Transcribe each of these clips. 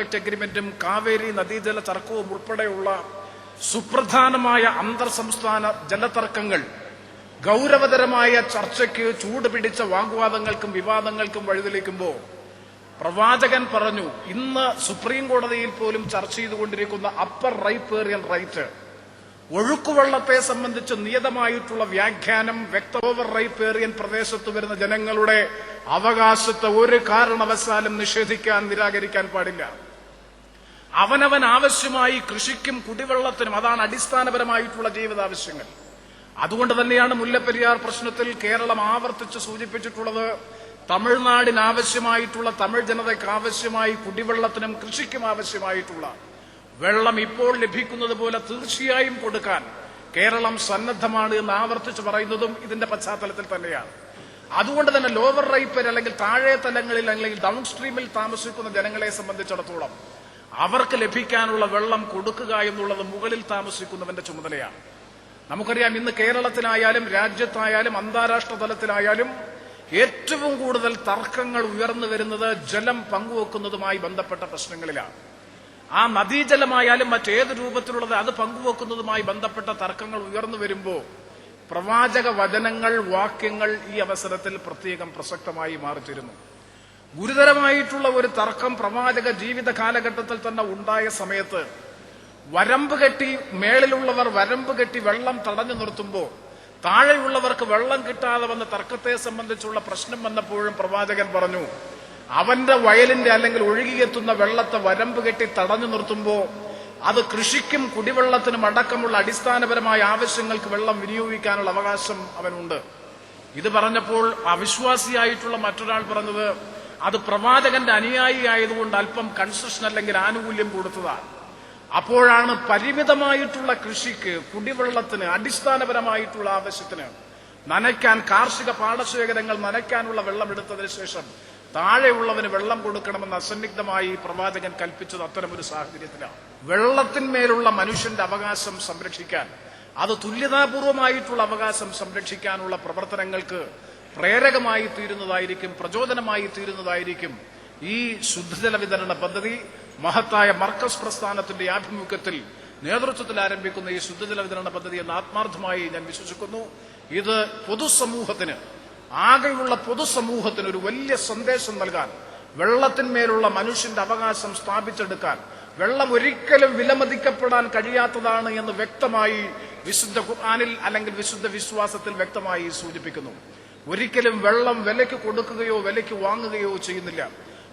അഗ്രിമെന്റും കാവേരി നദീജല തർക്കവും ഉൾപ്പെടെയുള്ള സുപ്രധാനമായ അന്തർ സംസ്ഥാന ജലതർക്കങ്ങൾ ഗൗരവതരമായ ചർച്ചയ്ക്ക് ചൂടുപിടിച്ച വാഗ്വാദങ്ങൾക്കും വിവാദങ്ങൾക്കും വഴിതെളിക്കുമ്പോൾ പ്രവാചകൻ പറഞ്ഞു, ഇന്ന് സുപ്രീം കോടതിയിൽ പോലും ചർച്ച ചെയ്തുകൊണ്ടിരിക്കുന്ന അപ്പർ റൈപ്പേറിയൻ റൈറ്റ്, ഒഴുക്കുവെള്ളത്തെ സംബന്ധിച്ച് നിയതമായിട്ടുള്ള വ്യാഖ്യാനം ഓവർ റൈപ്പേറിയൻ പ്രദേശത്ത് വരുന്ന ജനങ്ങളുടെ അവകാശത്തെ ഒരു കാരണവശാലും നിഷേധിക്കാൻ, നിരാകരിക്കാൻ പാടില്ല. അവനവൻ ആവശ്യമായി കൃഷിക്കും കുടിവെള്ളത്തിനും, അതാണ് അടിസ്ഥാനപരമായിട്ടുള്ള ജീവിതാവശ്യങ്ങൾ. അതുകൊണ്ട് തന്നെയാണ് മുല്ലപ്പെരിയാർ പ്രശ്നത്തിൽ കേരളം ആവർത്തിച്ച് സൂചിപ്പിച്ചിട്ടുള്ളത്, തമിഴ്നാടിന് ആവശ്യമായിട്ടുള്ള, തമിഴ് ജനതയ്ക്ക് ആവശ്യമായി കുടിവെള്ളത്തിനും കൃഷിക്കും ആവശ്യമായിട്ടുള്ള വെള്ളം ഇപ്പോൾ ലഭിക്കുന്നത് പോലെ തീർച്ചയായും കൊടുക്കാൻ കേരളം സന്നദ്ധമാണ് എന്ന് ആവർത്തിച്ച് പറയുന്നതും ഇതിന്റെ പശ്ചാത്തലത്തിൽ തന്നെയാണ്. അതുകൊണ്ട് തന്നെ ലോവർ റൈപ്പർ അല്ലെങ്കിൽ താഴെ തലങ്ങളിൽ അല്ലെങ്കിൽ ഡൗൺ സ്ട്രീമിൽ താമസിക്കുന്ന ജനങ്ങളെ സംബന്ധിച്ചിടത്തോളം അവർക്ക് ലഭിക്കാനുള്ള വെള്ളം കൊടുക്കുക എന്നുള്ളത് മുകളിൽ താമസിക്കുന്നവന്റെ ചുമതലയാണ്. നമുക്കറിയാം, ഇന്ന് കേരളത്തിലായാലും രാജ്യത്തായാലും അന്താരാഷ്ട്ര തലത്തിലായാലും ഏറ്റവും കൂടുതൽ തർക്കങ്ങൾ ഉയർന്നു വരുന്നത് ജലം പങ്കുവെക്കുന്നതുമായി ബന്ധപ്പെട്ട പ്രശ്നങ്ങളിലാണ്. ആ നദീജലമായാലും മറ്റേത് രൂപത്തിലുള്ളത് അത് പങ്കുവെക്കുന്നതുമായി ബന്ധപ്പെട്ട തർക്കങ്ങൾ ഉയർന്നു വരുമ്പോൾ പ്രവാചക വചനങ്ങൾ, വാക്യങ്ങൾ ഈ അവസരത്തിൽ പ്രത്യേകം പ്രസക്തമായി മാറിത്തീരുന്നു. ഗുരുതരമായിട്ടുള്ള ഒരു തർക്കം പ്രവാചക ജീവിത കാലഘട്ടത്തിൽ തന്നെ ഉണ്ടായ സമയത്ത് വരമ്പ് കെട്ടി, മേളിലുള്ളവർ വരമ്പ് കെട്ടി വെള്ളം തടഞ്ഞു നിർത്തുമ്പോൾ താഴെയുള്ളവർക്ക് വെള്ളം കിട്ടാതെ വന്ന തർക്കത്തെ സംബന്ധിച്ചുള്ള പ്രശ്നം വന്നപ്പോഴും പ്രവാചകൻ പറഞ്ഞു, അവന്റെ വയലിന്റെ അല്ലെങ്കിൽ ഒഴുകിയെത്തുന്ന വെള്ളത്തെ വരമ്പ് കെട്ടി തടഞ്ഞു നിർത്തുമ്പോൾ അത് കൃഷിക്കും കുടിവെള്ളത്തിനും അടക്കമുള്ള അടിസ്ഥാനപരമായ ആവശ്യങ്ങൾക്ക് വെള്ളം വിനിയോഗിക്കാനുള്ള അവകാശം അവനുണ്ട്. ഇത് പറഞ്ഞപ്പോൾ അവിശ്വാസിയായിട്ടുള്ള മറ്റൊരാൾ പറഞ്ഞത്, അത് പ്രവാചകന്റെ അനുയായി ആയതുകൊണ്ട് അല്പം കൺസെഷൻ അല്ലെങ്കിൽ ആനുകൂല്യം കൊടുത്തതാണ്. അപ്പോഴാണ് പരിമിതമായിട്ടുള്ള കൃഷിക്ക്, കുടിവെള്ളത്തിന്, അടിസ്ഥാനപരമായിട്ടുള്ള ആവശ്യത്തിന് നനയ്ക്കാൻ, കാർഷിക പാടശേഖരങ്ങൾ നനയ്ക്കാനുള്ള വെള്ളം എടുത്തതിന് ശേഷം താഴെയുള്ളവന് വെള്ളം കൊടുക്കണമെന്ന് അസന്നിഗ്ധമായി പ്രവാചകൻ കൽപ്പിച്ചത് അത്തരമൊരു സാഹചര്യത്തിലാണ്. വെള്ളത്തിന്മേലുള്ള മനുഷ്യന്റെ അവകാശം സംരക്ഷിക്കാൻ, അത് തുല്യതാപൂർവമായിട്ടുള്ള അവകാശം സംരക്ഷിക്കാനുള്ള പ്രവർത്തനങ്ങൾക്ക് പ്രേരകമായി തീരുന്നതായിരിക്കും, പ്രചോദനമായി തീരുന്നതായിരിക്കും ഈ ശുദ്ധജല വിതരണ പദ്ധതി. മഹത്തായ മർക്കസ് പ്രസ്ഥാനത്തിന്റെ ആഭിമുഖ്യത്തിൽ നേതൃത്വത്തിൽ ആരംഭിക്കുന്ന ഈ ശുദ്ധജല വിതരണ പദ്ധതി എന്ന് ആത്മാർത്ഥമായി ഞാൻ വിശ്വസിക്കുന്നു. ഇത് പൊതുസമൂഹത്തിന്, ആകെയുള്ള പൊതുസമൂഹത്തിന് ഒരു വലിയ സന്ദേശം നൽകാൻ, വെള്ളത്തിന്മേലുള്ള മനുഷ്യന്റെ അവകാശം സ്ഥാപിച്ചെടുക്കാൻ, വെള്ളം ഒരിക്കലും വിലമതിക്കപ്പെടാൻ കഴിയാത്തതാണ് എന്ന് വ്യക്തമായി വിശുദ്ധ ഖുർആനിൽ അല്ലെങ്കിൽ വിശുദ്ധ വിശ്വാസത്തിൽ വ്യക്തമായി സൂചിപ്പിക്കുന്നു. ഒരിക്കലും വെള്ളം വിലയ്ക്ക് കൊടുക്കുകയോ വിലയ്ക്ക് വാങ്ങുകയോ ചെയ്യുന്നില്ല.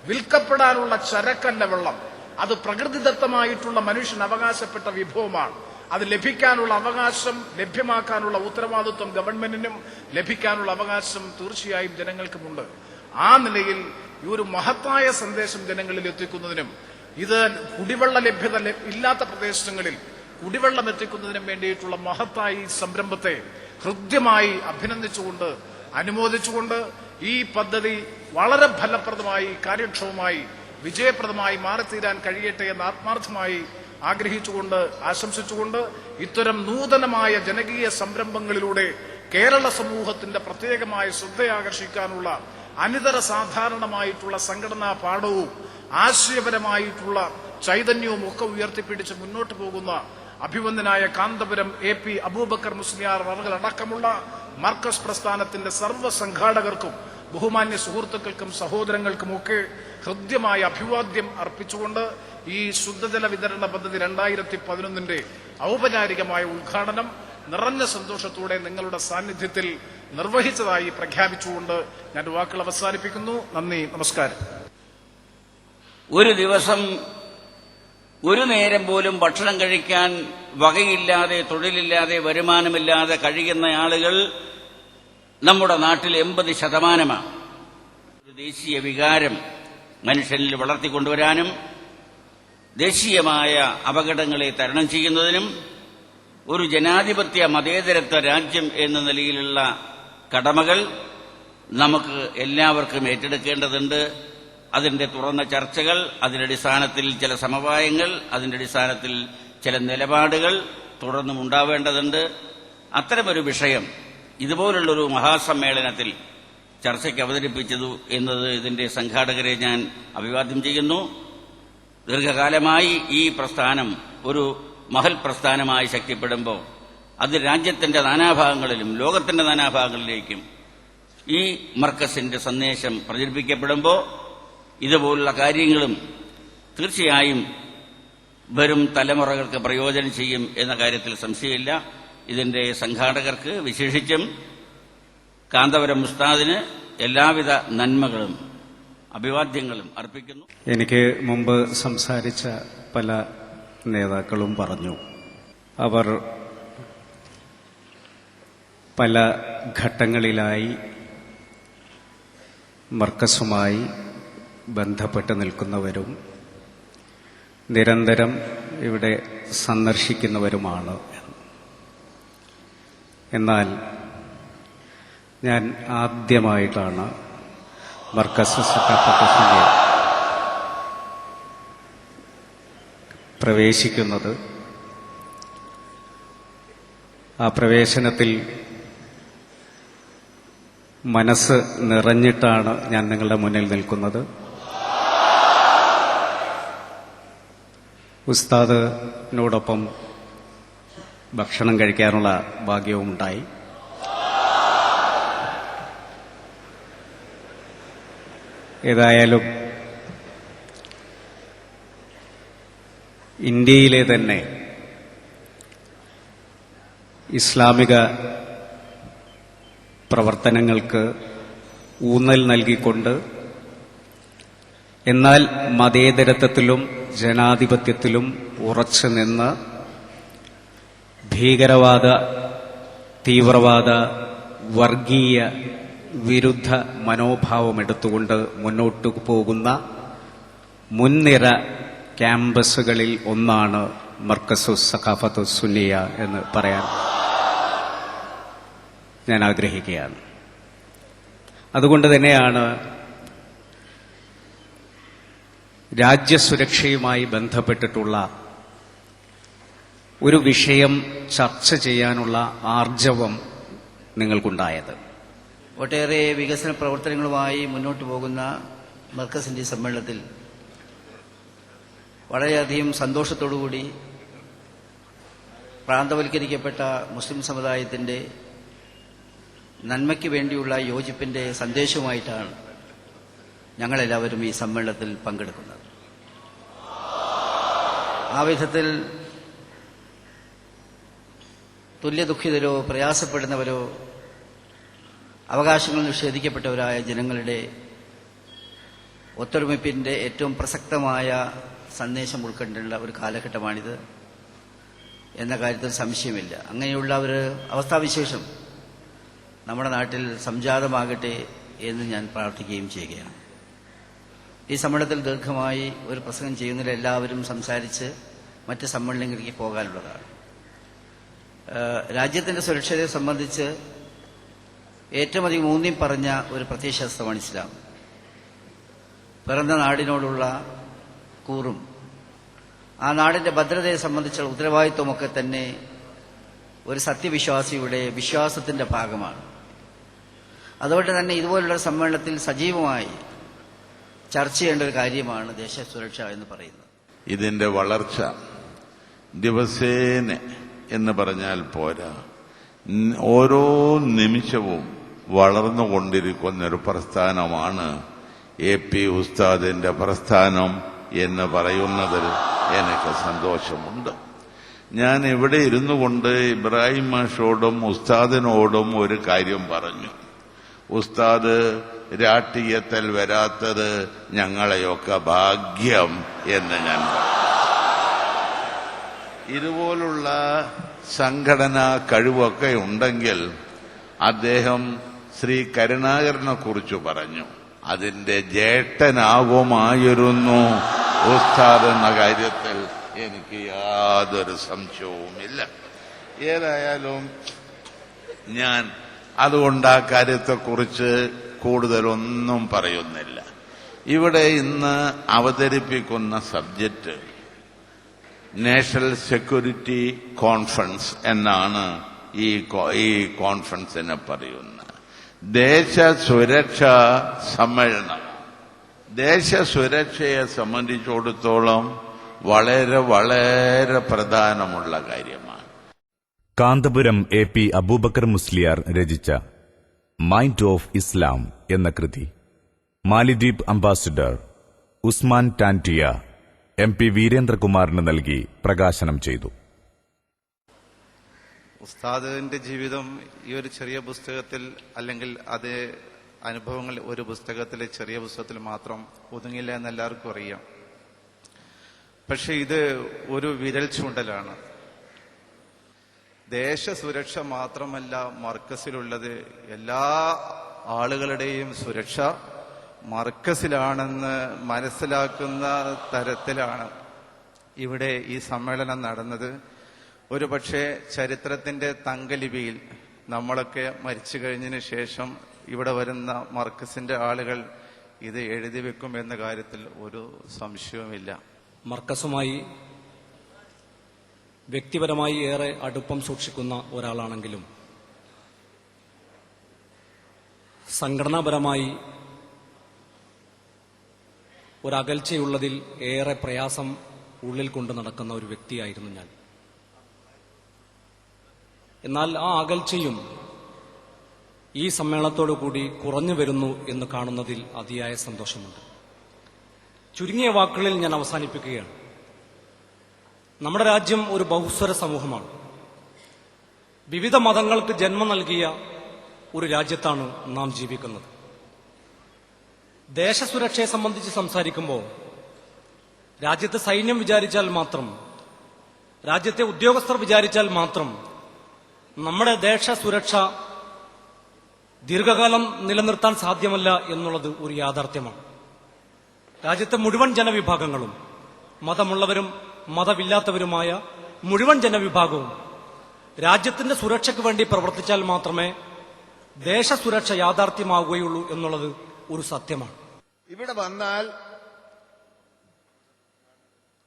വിൽക്കപ്പെടാനുള്ള ചരക്കല്ല വെള്ളം, അത് പ്രകൃതിദത്തമായിട്ടുള്ള മനുഷ്യൻ അവകാശപ്പെട്ട വിഭവമാണ്. അത് ലഭിക്കാനുള്ള അവകാശം, ലഭ്യമാക്കാനുള്ള ഉത്തരവാദിത്വം ഗവൺമെന്റിനും, ലഭിക്കാനുള്ള അവകാശം തീർച്ചയായും ജനങ്ങൾക്കുമുണ്ട്. ആ നിലയിൽ ഈ ഒരു മഹത്തായ സന്ദേശം ജനങ്ങളിൽ എത്തിക്കുന്നതിനും, ഇത് കുടിവെള്ള ലഭ്യത ഇല്ലാത്ത പ്രദേശങ്ങളിൽ കുടിവെള്ളം എത്തിക്കുന്നതിനും വേണ്ടിയിട്ടുള്ള മഹത്തായ ഈ സംരംഭത്തെ ഹൃദ്യമായി അഭിനന്ദിച്ചുകൊണ്ട്, അനുമോദിച്ചുകൊണ്ട് ഈ പദ്ധതി വളരെ ഫലപ്രദമായി, കാര്യക്ഷമമായി, വിജയപ്രദമായി മാറിത്തീരാൻ കഴിയട്ടെ എന്ന് ആത്മാർത്ഥമായി ആഗ്രഹിച്ചുകൊണ്ട്, ആശംസിച്ചുകൊണ്ട്, ഇത്തരം നൂതനമായ ജനകീയ സംരംഭങ്ങളിലൂടെ കേരള സമൂഹത്തിന്റെ പ്രത്യേകമായ ശ്രദ്ധയാകർഷിക്കാനുള്ള അനിതര സാധാരണമായിട്ടുള്ള സംഘടനാ പാഠവും ആശയപരമായിട്ടുള്ള ചൈതന്യവും ഒക്കെ ഉയർത്തിപ്പിടിച്ച് മുന്നോട്ട് പോകുന്ന അഭിവന്ദനായ കാന്തപുരം AP അബൂബക്കർ മുസ്ലിയാർ അടക്കമുള്ള മർക്കസ് പ്രസ്ഥാനത്തിന്റെ സർവ്വ സംഘാടകർക്കും ബഹുമാന്യ സുഹൃത്തുക്കൾക്കും സഹോദരങ്ങൾക്കുമൊക്കെ ഹൃദ്യമായ അഭിവാദ്യം അർപ്പിച്ചുകൊണ്ട് ഈ ശുദ്ധജല വിതരണ പദ്ധതി 2011 ഔപചാരികമായ ഉദ്ഘാടനം നിറഞ്ഞ സന്തോഷത്തോടെ നിങ്ങളുടെ സാന്നിധ്യത്തിൽ നിർവഹിച്ചതായി പ്രഖ്യാപിച്ചുകൊണ്ട് ഞാൻ വാക്കുകൾ അവസാനിപ്പിക്കുന്നു. നന്ദി, നമസ്കാരം. ഒരു ദിവസം ഒരു നേരം പോലും ഭക്ഷണം കഴിക്കാൻ വകയില്ലാതെ, തൊഴിലില്ലാതെ, വരുമാനമില്ലാതെ കഴിയുന്ന ആളുകൾ നമ്മുടെ നാട്ടിൽ 80%. ഒരു ദേശീയ വികാരം മനുഷ്യനിൽ വളർത്തിക്കൊണ്ടുവരാനും ദേശീയമായ അപകടങ്ങളെ തരണം ചെയ്യുന്നതിനും ഒരു ജനാധിപത്യ മതേതരത്വ രാജ്യം എന്ന നിലയിലുള്ള കടമകൾ നമുക്ക് എല്ലാവർക്കും ഏറ്റെടുക്കേണ്ടതുണ്ട്. അതിന്റെ തുറന്ന ചർച്ചകൾ, അതിന്റെ അടിസ്ഥാനത്തിൽ ചില സമവായങ്ങൾ, അതിന്റെ അടിസ്ഥാനത്തിൽ ചില നിലപാടുകൾ തുടർന്നും ഉണ്ടാവേണ്ടതുണ്ട്. അത്തരമൊരു വിഷയം ഇതുപോലുള്ളൊരു മഹാസമ്മേളനത്തിൽ ചർച്ചയ്ക്ക് അവതരിപ്പിച്ചതു എന്നത് ഇതിന്റെ സംഘാടകരെ ഞാൻ അഭിവാദ്യം ചെയ്യുന്നു. ദീർഘകാലമായി ഈ പ്രസ്ഥാനം ഒരു മഹൽ പ്രസ്ഥാനമായി ശക്തിപ്പെടുമ്പോൾ അത് രാജ്യത്തിന്റെ നാനാഭാഗങ്ങളിലും ലോകത്തിന്റെ നാനാഭാഗങ്ങളിലേക്കും ഈ മർക്കസിന്റെ സന്ദേശം പ്രചരിപ്പിക്കപ്പെടുമ്പോൾ ഇതുപോലുള്ള കാര്യങ്ങളും തീർച്ചയായും വരും തലമുറകൾക്ക് പ്രയോജനം ചെയ്യും എന്ന കാര്യത്തിൽ സംശയമില്ല. ഇതിന്റെ സംഘാടകർക്ക്, വിശേഷിച്ചും കാന്തപുരം ഉസ്താദിന് എല്ലാവിധ നന്മകളും അഭിവാദ്യങ്ങളും അർപ്പിക്കുന്നു. എനിക്ക് മുമ്പ് സംസാരിച്ച പല നേതാക്കളും പറഞ്ഞു, അവർ പല ഘട്ടങ്ങളിലായി മർക്കസുമായി ബന്ധപ്പെട്ട് നിൽക്കുന്നവരും നിരന്തരം ഇവിടെ സന്ദർശിക്കുന്നവരുമാണ്. എന്നാൽ ഞാൻ ആദ്യമായിട്ടാണ് മർക്കസ് സഖാഫത്ത് പ്രവേശിക്കുന്നത്. ആ പ്രവേശനത്തിൽ മനസ്സ് നിറഞ്ഞിട്ടാണ് ഞാൻ നിങ്ങളുടെ മുന്നിൽ നിൽക്കുന്നത്. ഉസ്താദിനോടൊപ്പം ഭക്ഷണം കഴിക്കാനുള്ള ഭാഗ്യവും ഉണ്ടായി. ഏതായാലും ഇന്ത്യയിലെ തന്നെ ഇസ്ലാമിക പ്രവർത്തനങ്ങൾക്ക് ഊന്നൽ നൽകിക്കൊണ്ട് എന്നാൽ മതേതരത്വത്തിലും ജനാധിപത്യത്തിലും ഉറച്ചു നിന്ന് ഭീകരവാദ, തീവ്രവാദ, വർഗീയ വിരുദ്ധ മനോഭാവമെടുത്തുകൊണ്ട് മുന്നോട്ടു പോകുന്ന മുൻനിര ക്യാമ്പസുകളിൽ ഒന്നാണ് മർക്കസു സഖാഫത്തു സുന്നിയ എന്ന് പറയാൻ ഞാൻ ആഗ്രഹിക്കുകയാണ്. അതുകൊണ്ട് തന്നെയാണ് രാജ്യസുരക്ഷയുമായി ബന്ധപ്പെട്ടിട്ടുള്ള ഒരു വിഷയം ചർച്ച ചെയ്യാനുള്ള ആർജവം നിങ്ങൾക്കുണ്ടായത്. ഒട്ടേറെ വികസന പ്രവർത്തനങ്ങളുമായി മുന്നോട്ടു പോകുന്ന മർക്കസിന്റെ സമ്മേളനത്തിൽ വളരെയധികം സന്തോഷത്തോടുകൂടി പ്രാന്തവൽക്കരിക്കപ്പെട്ട മുസ്ലിം സമുദായത്തിന്റെ നന്മയ്ക്ക് വേണ്ടിയുള്ള യോജിപ്പിന്റെ സന്ദേശവുമായിട്ടാണ് ഞങ്ങളെല്ലാവരും ഈ സമ്മേളനത്തിൽ പങ്കെടുക്കുന്നത്. ആ വിധത്തിൽ തുല്യദുഃഖിതരോ പ്രയാസപ്പെടുന്നവരോ അവകാശങ്ങൾ നിഷേധിക്കപ്പെട്ടവരായ ജനങ്ങളുടെ ഒത്തൊരുമിപ്പിന്റെ ഏറ്റവും പ്രസക്തമായ സന്ദേശം ഉൾക്കൊണ്ടുള്ള ഒരു കാലഘട്ടമാണിത് എന്ന കാര്യത്തിൽ സംശയമില്ല. അങ്ങനെയുള്ള ഒരു അവസ്ഥാവിശേഷം നമ്മുടെ നാട്ടിൽ സംജാതമാകട്ടെ എന്ന് ഞാൻ പ്രാർത്ഥിക്കുകയും ചെയ്യുകയാണ്. ഈ സമ്മേളനത്തിൽ ദീർഘമായി ഒരു പ്രസംഗം ചെയ്യുന്നതിൽ എല്ലാവരും സംസാരിച്ച് മറ്റ് സമ്മേളനങ്ങളിലേക്ക് പോകാനുള്ളതാണ്. രാജ്യത്തിന്റെ സുരക്ഷയെ സംബന്ധിച്ച് ഏറ്റവും അധികം ഊന്നി പറഞ്ഞ ഒരു പ്രത്യയശാസ്ത്രമാണ് ഇസ്ലാം. പിറന്ന നാടിനോടുള്ള കൂറും ആ നാടിന്റെ ഭദ്രതയെ സംബന്ധിച്ചുള്ള ഉത്തരവാദിത്വമൊക്കെ തന്നെ ഒരു സത്യവിശ്വാസിയുടെ വിശ്വാസത്തിന്റെ ഭാഗമാണ്. അതുകൊണ്ട് തന്നെ ഇതുപോലുള്ള സമ്മേളനത്തിൽ സജീവമായി ചർച്ച ചെയ്യേണ്ട ഒരു കാര്യമാണ് ദേശസുരക്ഷ എന്ന് പറയുന്നത്. ഇതിന്റെ വളർച്ച ദിവസേന എന്ന് പറഞ്ഞാൽ പോരാ, ഓരോ നിമിഷവും വളർന്നുകൊണ്ടിരിക്കുന്നൊരു പ്രസ്ഥാനമാണ് AP ഉസ്താദിന്റെ പ്രസ്ഥാനം എന്ന് പറയുന്നതിൽ എനിക്ക് സന്തോഷമുണ്ട്. ഞാൻ ഇവിടെ ഇരുന്നു കൊണ്ട് ഇബ്രാഹിം മാഷോടും ഉസ്താദിനോടും ഒരു കാര്യം പറഞ്ഞു. ഉസ്താദ് രാഷ്ട്രീയത്തിൽ വരാത്തത് ഞങ്ങളെയൊക്കെ ഭാഗ്യം എന്ന് ഞാൻ പറഞ്ഞു. ഇതുപോലുള്ള സംഘടനാ കഴിവൊക്കെ ഉണ്ടെങ്കിൽ അദ്ദേഹം ശ്രീ കരുണാകരനെ കുറിച്ച് പറഞ്ഞു, അതിന്റെ ജ്യേഷ്ഠനാകുമായിരുന്നു ഉസ്താദ് എന്ന കാര്യത്തിൽ എനിക്ക് യാതൊരു സംശയവുമില്ല. ഏതായാലും ഞാൻ അതുകൊണ്ട് ആ കാര്യത്തെക്കുറിച്ച് കൂടുതലൊന്നും പറയുന്നില്ല. ഇവിടെ ഇന്ന് അവതരിപ്പിക്കുന്ന സബ്ജക്റ്റ് നാഷണൽ സെക്യൂരിറ്റി കോൺഫറൻസ് എന്നാണ് ഈ കോൺഫറൻസിനെ പറയുന്നത്. ദേശ സുരക്ഷാ സമ്മേളനം, ദേശസുരക്ഷയെ സംബന്ധിച്ചിടത്തോളം വളരെ വളരെ പ്രധാനമുള്ള കാര്യമാണ്. കാന്തപുരം AP അബൂബക്കർ മുസ്ലിയാർ രചിച്ച മൈൻഡ് ഓഫ് ഇസ്ലാം എന്ന കൃതി മാലിദ്വീപ് അംബാസിഡർ ഉസ്മാൻ ടാൻറ്റിയ MP വീരേന്ദ്രകുമാറിന് നൽകി പ്രകാശനം ചെയ്തു. ഉസ്താദിന്റെ ജീവിതം ഈ ഒരു ചെറിയ പുസ്തകത്തിൽ, അല്ലെങ്കിൽ അത് അനുഭവങ്ങൾ ഒരു പുസ്തകത്തിലെ ചെറിയ പുസ്തകത്തിൽ മാത്രം ഒതുങ്ങില്ല എന്ന് എല്ലാവർക്കും അറിയാം. പക്ഷെ ഇത് ഒരു വിരൽ ചൂണ്ടലാണ്. ദേശസുരക്ഷ മാത്രമല്ല മർക്കസിലുള്ളത്, എല്ലാ ആളുകളുടെയും സുരക്ഷ മർക്കസിലാണെന്ന് മനസ്സിലാക്കുന്ന തരത്തിലാണ് ഇവിടെ ഈ സമ്മേളനം നടന്നത്. ഒരു പക്ഷേ ചരിത്രത്തിന്റെ തങ്കലിപിയിൽ നമ്മളൊക്കെ മരിച്ചു കഴിഞ്ഞതിന് ശേഷം ഇവിടെ വരുന്ന മർക്കസിന്റെ ആളുകൾ ഇത് എഴുതി വെക്കും എന്ന കാര്യത്തിൽ ഒരു സംശയവുമില്ല. മർക്കസുമായി വ്യക്തിപരമായി ഏറെ അടുപ്പം സൂക്ഷിക്കുന്ന ഒരാളാണെങ്കിലും സംഘടനാപരമായി ഒരകൽച്ചയുള്ളതിൽ ഏറെ പ്രയാസം ഉള്ളിൽ കൊണ്ട് നടക്കുന്ന ഒരു വ്യക്തിയായിരുന്നു ഞാൻ. എന്നാൽ ആ അകൽച്ചയും ഈ സമ്മേളനത്തോടു കൂടി കുറഞ്ഞു വരുന്നു എന്ന് കാണുന്നതിൽ അതിയായ സന്തോഷമുണ്ട്. ചുരുങ്ങിയ വാക്കുകളിൽ ഞാൻ അവസാനിപ്പിക്കുകയാണ്. നമ്മുടെ രാജ്യം ഒരു ബഹുസ്വര സമൂഹമാണ്. വിവിധ മതങ്ങൾക്ക് ജന്മം നൽകിയ ഒരു രാജ്യത്താണ് നാം ജീവിക്കുന്നത്. ദേശസുരക്ഷയെ സംബന്ധിച്ച് സംസാരിക്കുമ്പോൾ രാജ്യത്തെ സൈന്യം വിചാരിച്ചാൽ മാത്രം, രാജ്യത്തെ ഉദ്യോഗസ്ഥർ വിചാരിച്ചാൽ മാത്രം നമ്മുടെ ദേശസുരക്ഷ ദീർഘകാലം നിലനിർത്താൻ സാധ്യമല്ല എന്നുള്ളത് ഒരു യാഥാർത്ഥ്യമാണ്. രാജ്യത്തെ മുഴുവൻ ജനവിഭാഗങ്ങളും, മതമുള്ളവരും മതമില്ലാത്തവരുമായ മുഴുവൻ ജനവിഭാഗവും രാജ്യത്തിന്റെ സുരക്ഷയ്ക്ക് വേണ്ടി പ്രവർത്തിച്ചാൽ മാത്രമേ ദേശസുരക്ഷ യാഥാർത്ഥ്യമാവുകയുള്ളൂ എന്നുള്ളത് ഒരു സത്യമാണ്. ഇവിടെ വന്നാൽ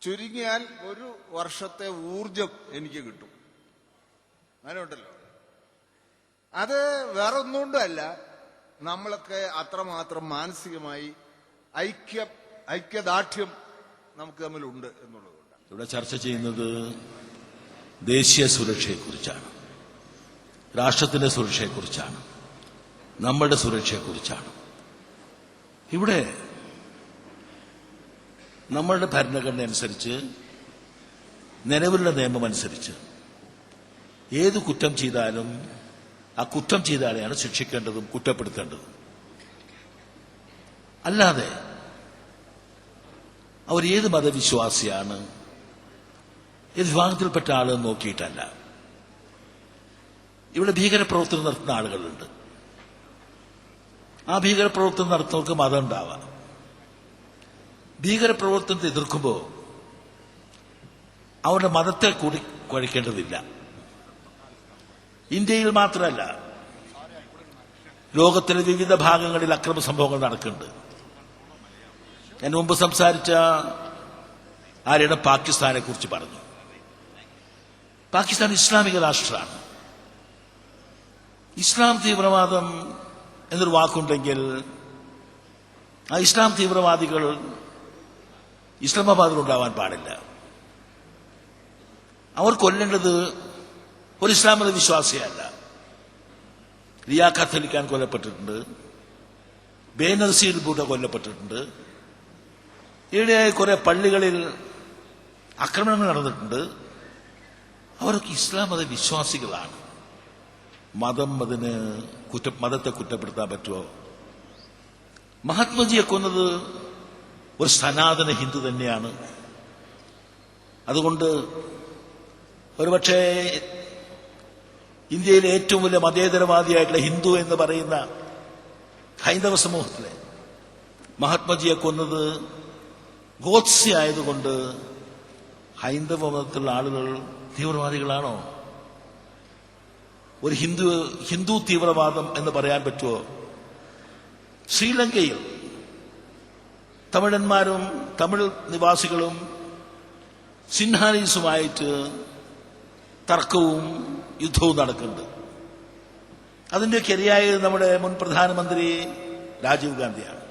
ചുരുങ്ങിയാൽ ഒരു വർഷത്തെ ഊർജം എനിക്ക് കിട്ടും. അങ്ങനെയുണ്ടല്ലോ. അത് വേറെ ഒന്നുകൊണ്ടല്ല, നമ്മളൊക്കെ അത്രമാത്രം മാനസികമായി ഐക്യദാർഢ്യം നമുക്ക് തമ്മിലുണ്ട് എന്നുള്ളതുകൊണ്ടാണ്. ഇവിടെ ചർച്ച ചെയ്യുന്നത് ദേശീയ സുരക്ഷയെക്കുറിച്ചാണ്, രാഷ്ട്രത്തിന്റെ സുരക്ഷയെക്കുറിച്ചാണ്, നമ്മുടെ സുരക്ഷയെക്കുറിച്ചാണ്. ഇവിടെ നമ്മളുടെ ഭരണഘടന അനുസരിച്ച്, നിലവിലുള്ള നിയമം അനുസരിച്ച് ഏത് കുറ്റം ചെയ്താലും ആ കുറ്റം ചെയ്ത ആളെയാണ് ശിക്ഷിക്കേണ്ടതും കുറ്റപ്പെടുത്തേണ്ടതും. അല്ലാതെ അവർ ഏത് മതവിശ്വാസിയാണ്, ഏത് വിഭാഗത്തിൽപ്പെട്ട ആളെന്ന് നോക്കിയിട്ടല്ല. ഇവിടെ ഭീകരപ്രവർത്തനം നടത്തുന്ന ആളുകളുണ്ട്. ആ ഭീകരപ്രവർത്തനം നടത്തുന്നവർക്ക് മതം ഉണ്ടാവാം. ഭീകരപ്രവർത്തനത്തെ എതിർക്കുമ്പോൾ അവരുടെ മതത്തെ കൂടി കുഴക്കേണ്ടതില്ല. ഇന്ത്യയിൽ മാത്രമല്ല, ലോകത്തിലെ വിവിധ ഭാഗങ്ങളിൽ അക്രമ സംഭവങ്ങൾ നടക്കുന്നുണ്ട്. ഞാൻ മുമ്പ് സംസാരിച്ച ആരുടെ പാകിസ്ഥാനെ കുറിച്ച് പറഞ്ഞു. പാകിസ്ഥാൻ ഇസ്ലാമിക രാഷ്ട്രമാണ്. ഇസ്ലാം തീവ്രവാദം എന്നൊരു വാക്കുണ്ടെങ്കിൽ ആ ഇസ്ലാം തീവ്രവാദികൾ ഇസ്ലാമാബാദിലുണ്ടാവാൻ പാടില്ല. അവർ കൊല്ലേണ്ടത് ഒരു ഇസ്ലാം മത വിശ്വാസിയല്ല. റിയാഖത്ത് അലി ഖാൻ കൊല്ലപ്പെട്ടിട്ടുണ്ട്, ബേനസീർ ഭൂട്ട കൊല്ലപ്പെട്ടിട്ടുണ്ട്. ഈയിടെയായി കുറെ പള്ളികളിൽ ആക്രമണങ്ങൾ നടന്നിട്ടുണ്ട്. അവരൊക്കെ ഇസ്ലാം മത വിശ്വാസികളാണ്. മതത്തെ കുറ്റപ്പെടുത്താൻ പറ്റുമോ? മഹാത്മജിയെ കൊന്നത് ഒരു സനാതന ഹിന്ദു തന്നെയാണ്. അതുകൊണ്ട് ഒരുപക്ഷെ ഇന്ത്യയിലെ ഏറ്റവും വലിയ മതേതരവാദിയായിട്ടുള്ള ഹിന്ദു എന്ന് പറയുന്ന ഹൈന്ദവ സമൂഹത്തിലെ മഹാത്മജിയെ കൊന്നത് ഗോഡ്സെ ആയതുകൊണ്ട് ഹൈന്ദവ മതത്തിലുള്ള ആളുകൾ തീവ്രവാദികളാണോ? ഒരു ഹിന്ദു തീവ്രവാദം എന്ന് പറയാൻ പറ്റുമോ? ശ്രീലങ്കയിൽ തമിഴന്മാരും തമിഴ് നിവാസികളും സിൻഹാനീസുമായിട്ട് തർക്കവും യുദ്ധവും നടക്കുന്നുണ്ട്. അതിൻ്റെയൊക്കെ ഇരയായത് നമ്മുടെ മുൻ പ്രധാനമന്ത്രി രാജീവ് ഗാന്ധിയാണ്.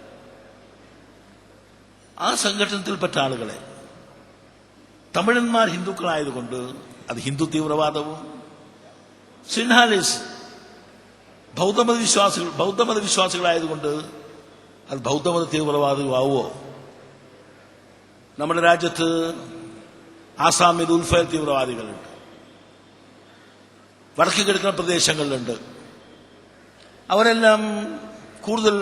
ആ സംഘടനത്തിൽപ്പെട്ട ആളുകളെ തമിഴന്മാർ ഹിന്ദുക്കളായതുകൊണ്ട് അത് ഹിന്ദു തീവ്രവാദവും, സിൻഹാലിസ് ബൗദ്ധമത വിശ്വാസികളായതുകൊണ്ട് അത് ബൗദ്ധമത തീവ്രവാദവും ആവുമോ? നമ്മുടെ രാജ്യത്ത് ആസാമിൽ ഉൾഫയൽ തീവ്രവാദികളുണ്ട്, വടക്ക് കിഴക്കൻ പ്രദേശങ്ങളിലുണ്ട്. അവരെല്ലാം കൂടുതൽ